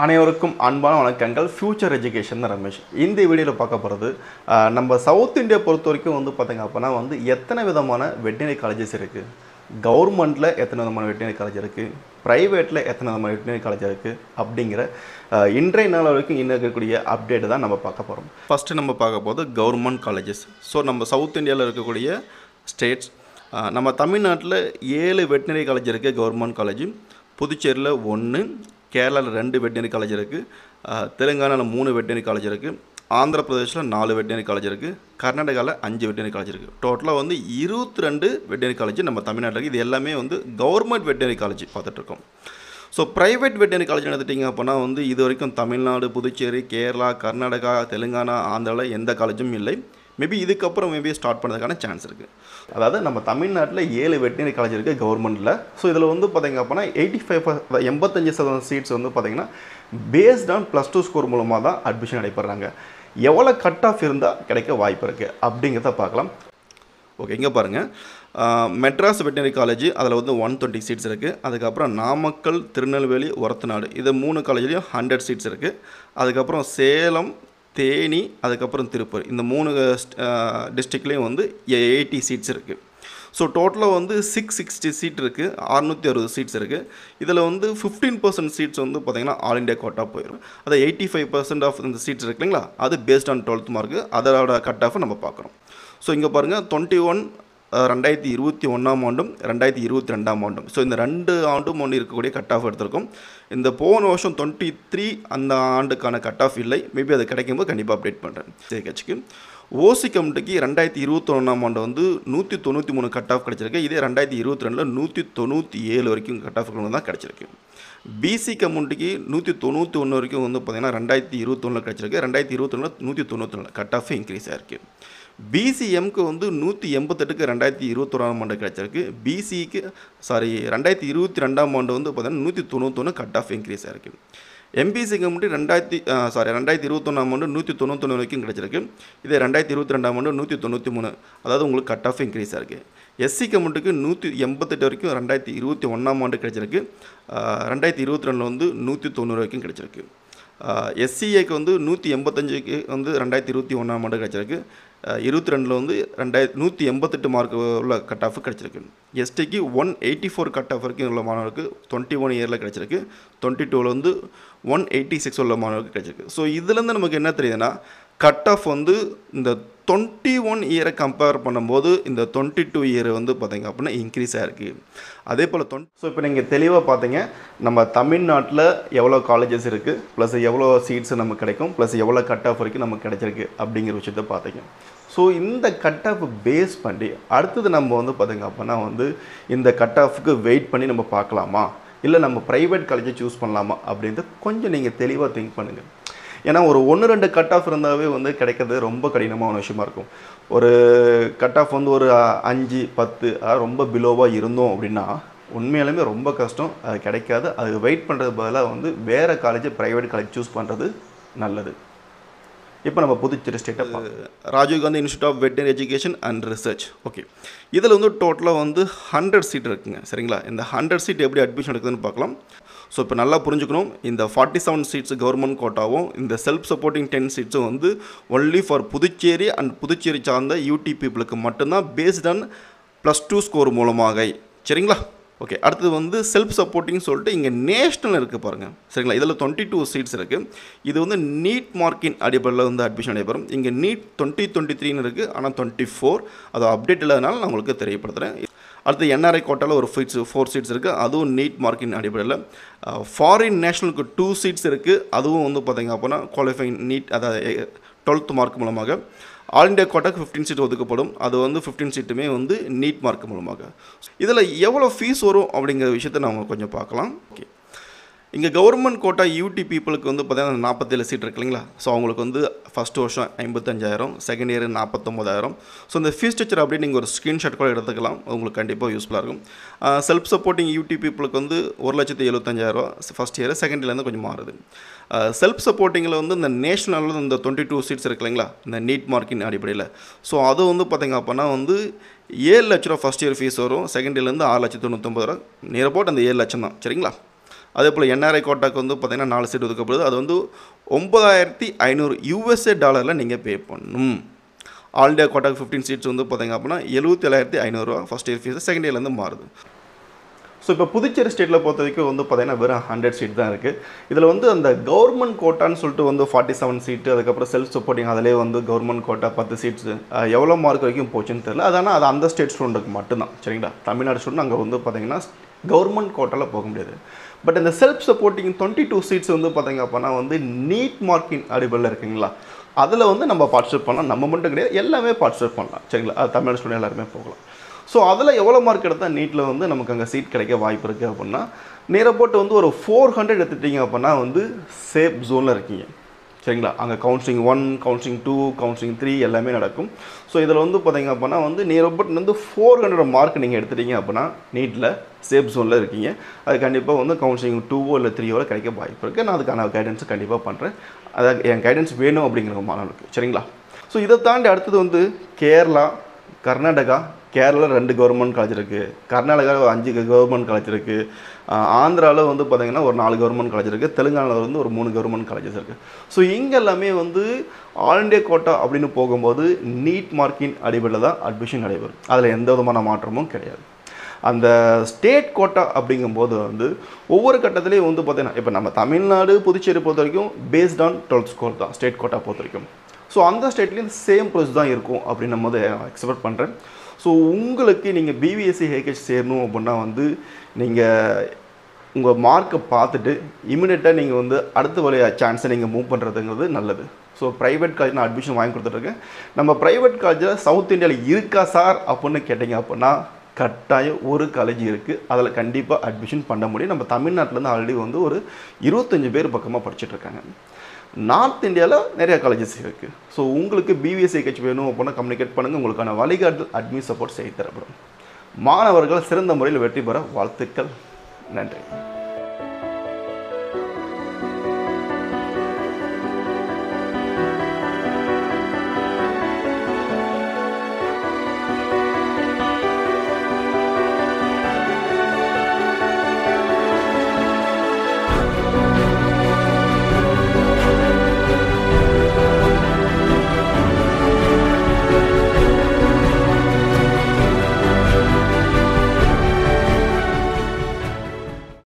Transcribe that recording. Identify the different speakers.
Speaker 1: அனைவருக்கும் அன்பான வணக்கங்கள். ஃபியூச்சர் எஜுகேஷன் தான் ரமேஷ். இந்த வீடியோவில் பார்க்க போகிறது நம்ம சவுத் இந்தியா பொறுத்த வரைக்கும் வந்து பார்த்திங்க அப்படின்னா வந்து எத்தனை விதமான வெட்டினரி காலேஜஸ் இருக்குது, கவர்மெண்ட்டில் எத்தனை விதமான வெட்டினரி காலேஜ் இருக்குது, ப்ரைவேட்டில் எத்தனை விதமான வெட்டினரி காலேஜ் இருக்குது அப்படிங்கிற இன்றைய நாள் வரைக்கும் இன்னும் இருக்கக்கூடிய அப்டேட் தான் நம்ம பார்க்க போகிறோம். ஃபஸ்ட்டு நம்ம பார்க்க போகிறது கவர்மெண்ட் காலேஜஸ். ஸோ நம்ம சவுத் இந்தியாவில் இருக்கக்கூடிய ஸ்டேட்ஸ், நம்ம தமிழ்நாட்டில் 7 வெட்டினரி காலேஜ் இருக்குது கவர்மெண்ட் காலேஜ். புதுச்சேரியில் 1, கேரளாவில் 2 வெட்டினரி காலேஜ் இருக்குது, தெலுங்கானாவில் 3 வெட்டினரி காலேஜ் இருக்குது, ஆந்திர பிரதேஷில் 4 வெட்டினரி காலேஜ் இருக்குது, கர்நாடகாவில் 5 வெட்டினரி காலேஜ் இருக்குது. டோட்டலாக வந்து 22 வெட்டினரி காலேஜ் நம்ம தமிழ்நாட்டில் இருக்குது. இது எல்லாமே வந்து கவர்மெண்ட் வெட்டினரி காலேஜ் பார்த்துட்ருக்கோம். ஸோ ப்ரைவேட் வெட்டினரி காலேஜ் எடுத்துட்டிங்க அப்படின்னா வந்து இது வரைக்கும் தமிழ்நாடு, புதுச்சேரி, கேரளா, கர்நாடகா, தெலுங்கானா, ஆந்திராவில் எந்த காலேஜும் இல்லை. மேபி இதுக்கப்புறம் ஸ்டார்ட் பண்ணுறதுக்கான சான்ஸ் இருக்குது. அதாவது நம்ம தமிழ்நாட்டில் 7 வெட்டினரி காலேஜ் இருக்குது கவர்மெண்ட்டில். ஸோ இதில் வந்து பார்த்திங்க அப்படின்னா 85% சீட்ஸ் வந்து பார்த்திங்கன்னா பேஸ்ட் ஆன் +2 ஸ்கோர் மூலமாக தான் அட்மிஷன் நடைபெறாங்க. எவ்வளோ கட் ஆஃப் இருந்தால் கிடைக்க வாய்ப்பு இருக்குது அப்படிங்கிறத பார்க்கலாம். ஓகே, இங்கே பாருங்கள், மெட்ராஸ் வெட்டினரி காலேஜ் அதில் வந்து 120 சீட்ஸ் இருக்குது. அதுக்கப்புறம் நாமக்கல், திருநெல்வேலி, ஒரத்தநாடு இது 3 காலேஜ்லேயும் 100 சீட்ஸ் இருக்குது. அதுக்கப்புறம் சேலம், தேனி, அதுக்கப்புறம் திருப்பூர் இந்த 3 டிஸ்ட்ரிக்ட்லேயும் வந்து 80 சீட்ஸ் இருக்குது. ஸோ டோட்டலாக வந்து 660 சீட் இருக்குது, 660 சீட்ஸ் இருக்குது. இதில் வந்து 15% சீட்ஸ் வந்து பார்த்திங்கன்னா ஆல் இண்டியா கோட்டா போயிடும். அதை 85% ஆஃப் இந்த சீட்ஸ் இருக்கு இல்லைங்களா, அது பேஸ்ட் ஆன் 12th மார்க்கு, அதோட கட் ஆஃபை நம்ம பார்க்குறோம். ஸோ இங்கே பாருங்கள், 21 2021 ஆண்டும் 2022 ஆண்டும், ஸோ இந்த 2 ஆண்டும் ஒன்று இருக்கக்கூடிய கட் ஆஃப் எடுத்திருக்கோம். இந்த போன வருஷம் 23 அந்த ஆண்டுக்கான கட் ஆஃப் இல்லை. மேபி அது கிடைக்கும்போது கண்டிப்பாக அப்டேட் பண்ணுறேன். சேகச்சுக்கு ஓசி கமிட்டிக்கு 2021 ஆண்டு வந்து 193 கட் ஆஃப் கிடச்சிருக்கு. இதே 2022 197 வரைக்கும் கட் ஆஃப் தான் கிடச்சிருக்கு. பிசி கம்யூனிட்டிக்கு 191 வரைக்கும் வந்து பார்த்திங்கன்னா 2021 கிடச்சிருக்கு. 2022 194 கட் ஆஃப் இன்க்ரீஸ் ஆகிருக்கு. பிசிஎம்க்கு வந்து 188க்கு 2021 ஆண்டு கிடச்சிருக்கு. பிசிக்கு 2022 ஆண்டு வந்து பார்த்தீங்கன்னா 191 கட் ஆஃப் இன்க்ரீஸ் ஆகிருக்கு. எம்பிசி கம்யூனிட்டி 2021 ஆண்டு 191 வரைக்கும் கிடச்சிருக்கு. இதே 2022 ஆண்டு 193, அதாவது உங்களுக்கு கட் ஆஃப் இன்க்ரீஸ் ஆகிருக்கு. எஸ்சி கம்யூனிட்டிக்கு 188 வரைக்கும் 2021 ஆண்டு கிடச்சிருக்கு. 2022 வந்து 190 வரைக்கும் கிடச்சிருக்கு. எஸ்சிஏக்கு வந்து 185க்கு வந்து 2021 ஆண்டு கிடச்சிருக்கு. 22 வந்து 188 மார்க் உள்ள கட் ஆஃப் கிடச்சிருக்கு. எஸ்டிக்கு 184 கட் ஆஃப் வரைக்கும் உள்ள மாணவருக்கு 21 இயரில் கிடச்சிருக்கு. 22 வந்து 186 உள்ள மாணவருக்கு கிடச்சிருக்கு. ஸோ இதுலேருந்து நமக்கு என்ன தெரியுதுன்னா, கட் ஆஃப் வந்து இந்த 21 இயரை கம்பேர் பண்ணும்போது இந்த 22 இயர் வந்து பார்த்திங்க அப்படின்னா இன்க்ரீஸ் ஆகிருக்கு. அதே போல் ஸோ இப்போ நீங்கள் தெளிவாக பார்த்தீங்க, நம்ம தமிழ்நாட்டில் எவ்வளோ காலேஜஸ் இருக்குது, ப்ளஸ் எவ்வளோ சீட்ஸ் நமக்கு கிடைக்கும், ப்ளஸ் எவ்வளோ கட் ஆஃப் வரைக்கும் நமக்கு கிடைச்சிருக்கு அப்படிங்கிற விஷயத்த பார்த்தீங்க. ஸோ இந்த கட் ஆஃப் பேஸ் பண்ணி அடுத்தது நம்ம வந்து பார்த்திங்க அப்படின்னா வந்து இந்த கட் ஆஃப்க்கு வெயிட் பண்ணி நம்ம பார்க்கலாமா, இல்லை நம்ம ப்ரைவேட் காலேஜை சூஸ் பண்ணலாமா அப்படின்ட்டு கொஞ்சம் நீங்கள் தெளிவாக திங்க் பண்ணுங்கள். ஏன்னா ஒரு 1-2 கட் ஆஃப் இருந்தாவே வந்து கிடைக்கிறது ரொம்ப கடினமான விஷயமா இருக்கும். ஒரு கட் ஆஃப் வந்து ஒரு 5, 10 ரொம்ப பிலோவாக இருந்தோம் அப்படின்னா உண்மையாலுமே ரொம்ப கஷ்டம், அது கிடைக்காது. அது வெயிட் பண்ணுறது பதிலாக வந்து வேறு காலேஜ், ப்ரைவேட் காலேஜ் சூஸ் பண்ணுறது நல்லது. இப்போ நம்ம புதுச்சேரி ஸ்டேட்டை Rajiv Gandhi institute of veterinary education and research. Okay, இதில் வந்து டோட்டலாக வந்து 100 சீட் இருக்குங்க, சரிங்களா? இந்த 100 சீட் எப்படி அட்மிஷன் எடுக்குதுன்னு பார்க்கலாம். ஸோ இப்போ நல்லா புரிஞ்சுக்கணும், இந்த 47 சீட்ஸ் கவர்மெண்ட் கோட்டாவும் இந்த செல்ஃப் சப்போர்ட்டிங் 10 சீட்ஸும் வந்து only for Puducherry and Puducherry சார்ந்த யூடி பீப்புளுக்கு மட்டும்தான் பேஸ்ட் ஆன் +2 ஸ்கோர் மூலமாக, சரிங்களா? ஓகே, அடுத்தது வந்து செல்ஃப் சப்போர்ட்டிங் சொல்லிட்டு இங்கே நேஷ்னல் இருக்குது பாருங்கள், சரிங்களா? இதில் 22 சீட்ஸ் இருக்குது. இது வந்து நீட் மார்க்கின் அடிப்படையில் வந்து அட்மிஷன் நடைபெறும். இங்கே நீட் 2023 இருக்குது, ஆனால் 24 அது அப்டேட் இல்லாதனால நான் உங்களுக்கு தெரியப்படுத்துகிறேன். அடுத்து என்ஆர்ஐ கோட்டாவில் ஒரு 4 சீட்ஸ் இருக்குது, அதுவும் நீட் மார்க்கின் அடிப்படையில். ஃபாரின் நேஷனலுக்கு 2 சீட்ஸ் இருக்குது, அதுவும் வந்து பார்த்திங்க அப்படின்னா குவாலிஃபைங் நீட், அதாவது 12th மார்க் மூலமாக. ஆல் இண்டியா கோட்டாக்கு 15 சீட் ஒதுக்கப்படும், அது வந்து 15 சீட்டுமே வந்து நீட் மார்க் மூலமாக. இதில் எவ்வளோ ஃபீஸ் வரும் அப்படிங்கிற விஷயத்தை நம்ம கொஞ்சம் பார்க்கலாம். ஓகே, இங்கே கவர்மெண்ட் கோட்டா யூடி பீப்புளுக்கு வந்து பார்த்தீங்கன்னா 47 சீட் இருக்கு இல்லைங்களா? ஸோ அவங்களுக்கு வந்து ஃபஸ்ட் வருஷம் 55,000, செகண்ட் இயர் 49,000. ஸோ இந்த ஃபீஸ் ஸ்ட்ரக்சர் அப்படி நீங்கள் ஒரு ஸ்க்ரீன்ஷாட் கூட எடுத்துக்கலாம், உங்களுக்கு கண்டிப்பாக யூஸ்ஃபுல்லாக இருக்கும். செல்ஃப் சப்போர்ட்டிங் யூடி பீப்புளுக்கு வந்து 1,75,000 ஃபஸ்ட் இயர், செகண்ட் இயர்லேருந்து கொஞ்சம் மாறுது. செல்ஃப் சப்போர்ட்டிங்கில் வந்து இந்த நேஷனலில் இந்த 22 சீட்ஸ் இருக்கு இல்லைங்களா, இந்த நீட் மார்க்கின் அடிப்படையில். ஸோ அது வந்து பார்த்திங்க அப்படின்னா வந்து 7 லட்ச ரூபா ஃபஸ்ட் இயர் ஃபீஸ் வரும், செகண்ட் இயர்லேருந்து 6,99,000 நியர் அபவுட் அந்த 7 லட்சம் தான், சரிங்களா? அதே போல் என்ஆர்ஐ கோட்டாக்கு வந்து பார்த்திங்கன்னா 4 சீட் ஒதுக்கப்படுது. அது வந்து $9,500 நீங்கள் பே பண்ணணும். ஆல் இண்டியா கோட்டாக்கு 15 சீட்ஸ் வந்து பார்த்திங்க அப்படின்னா $77,500 ஃபஸ்ட் இயர் ஃபீஸ், செகண்ட் இயர்லேருந்து மாறுது. ஸோ இப்போ புதுச்சேரி ஸ்டேட்டில் பொறுத்த வரைக்கும் வந்து பார்த்திங்கன்னா வெறும் 100 சீட் தான் இருக்குது. இதில் வந்து அந்த கவர்மெண்ட் கோட்டான்னு சொல்லிட்டு வந்து 47 சீட்டு, அதுக்கப்புறம் செல்ஃப் சப்போர்ட்டிங் அதிலே வந்து கவர்மெண்ட் கோட்டா 10 சீட்ஸு, எவ்வளோ மார்க் வரைக்கும் போச்சுன்னு தெரியல. அதனால் அது அந்த ஸ்டேட் ஸ்டூடெண்ட்டுக்கு மட்டும்தான், சரிங்களா. தமிழ்நாடு ஸ்டூடெண்ட் அங்கே வந்து பார்த்திங்கன்னா கவர்மெண்ட் கோட்டாவில் போக முடியாது. பட் இந்த செல்ஃப் சப்போர்ட்டிங் 22 சீட்ஸ் வந்து பார்த்திங்க அப்படின்னா வந்து நீட் மார்க்கின் அடிப்படையில் இருக்குங்களா, அதில் வந்து நம்ம பார்ட்டிசிபேட் பண்ணலாம். நம்ம மட்டும் கிடையாது, எல்லாமே பார்ட்டிசிபேட் பண்ணலாம், சரிங்களா. அது தமிழ்நாடு ஸ்டூடெண்ட் எல்லாருமே போகலாம். ஸோ அதில் எவ்வளோ மார்க் எடுத்தால் நீட்டில் வந்து நமக்கு அங்கே சீட் கிடைக்க வாய்ப்பு இருக்குது அப்படின்னா, நேராக போட்டு வந்து ஒரு 400 எடுத்துட்டிங்க அப்படின்னா வந்து சேஃப் ஜோனில் இருக்கீங்க, சரிங்களா. அங்கே கவுன்சிலிங் 1, கவுன்சிலிங் 2, கவுன்சிலிங் 3 எல்லாமே நடக்கும். ஸோ இதில் வந்து பார்த்திங்க அப்படின்னா வந்து நேராக போட்டு வந்து 400 மார்க் நீங்கள் எடுத்துட்டீங்க அப்படின்னா நீட்டில் சேஃப் ஜோனில் இருக்கீங்க. அது கண்டிப்பாக வந்து கவுன்சிலிங் 2 இல்லை 3 கிடைக்க வாய்ப்பு இருக்குது. நான் அதுக்கான கைடன்ஸை கண்டிப்பாக பண்ணுறேன். அதாவது என் கைடன்ஸ் வேணும் அப்படிங்கிற மாணவர்களுக்கு, சரிங்களா. ஸோ இதை தாண்டி அடுத்தது வந்து கேரளா, கர்நாடகா. கேரளாவில் 2 கவர்மெண்ட் காலேஜ் இருக்குது, கர்நாடகாவில் 5 கவர்மெண்ட் காலேஜ் இருக்குது, ஆந்திராவில் வந்து பார்த்திங்கன்னா ஒரு 4 கவர்மெண்ட் காலேஜ் இருக்குது, தெலுங்கானாவில் வந்து ஒரு 3 கவர்மெண்ட் காலேஜஸ் இருக்குது. ஸோ இங்கே எல்லாமே வந்து ஆல் இண்டியா கோட்டா அப்படின்னு போகும்போது நீட் மார்க்கின் அடிப்படையில் தான் அட்மிஷன் நடைபெறும். அதில் எந்த விதமான மாற்றமும் கிடையாது. அந்த ஸ்டேட் கோட்டா அப்படிங்கும்போது வந்து ஒவ்வொரு கட்டத்துலேயும் வந்து பார்த்திங்கன்னா இப்போ நம்ம தமிழ்நாடு புதுச்சேரி பொறுத்த வரைக்கும் பேஸ்ட் ஆன் 12th ஸ்கோர் தான் ஸ்டேட் கோட்டா பொறுத்த வரைக்கும். ஸோ அந்த ஸ்டேட்லேயும் சேம் ப்ரொசஸ் தான் இருக்கும் அப்படின்னு நம்ம எக்ஸ்பெக்ட் பண்ணுறேன். ஸோ உங்களுக்கு நீங்கள் பிபிஎஸ்சி ஹேகேஜ் சேரணும் அப்படின்னா வந்து நீங்கள் உங்கள் மார்க்கை பார்த்துட்டு இமீடியட்டாக நீங்கள் வந்து அடுத்த வழியாக சான்ஸை நீங்கள் மூவ் பண்ணுறதுங்கிறது நல்லது. ஸோ ப்ரைவேட் காலேஜ் நான் அட்மிஷன் வாங்கி கொடுத்துட்ருக்கேன். நம்ம ப்ரைவேட் காலேஜில் சவுத் இந்தியாவில் இருக்கா சார் அப்படின்னு கேட்டிங்க அப்படின்னா கட்டாயம் ஒரு காலேஜ் இருக்குது, அதில் கண்டிப்பாக அட்மிஷன் பண்ண முடியும். நம்ம தமிழ்நாட்டிலேருந்து ஆல்ரெடி வந்து ஒரு 25 பேர் பக்கமாக படிச்சுட்ருக்காங்க. நார்த் இந்தியாவில் நிறையா காலேஜஸ் இருக்குது. ஸோ உங்களுக்கு பிபிஎஸ்சி ஹேகேஜ் வேணும் அப்படின்னா கம்யூனிகேட் பண்ணுங்கள். உங்களுக்கான வழிகாட்டு அட்மிஷன் சப்போர்ட் செய்து தரப்படும். மாணவர்கள் சிறந்த முறையில் வெற்றி பெற வாழ்த்துக்கள். நன்றி.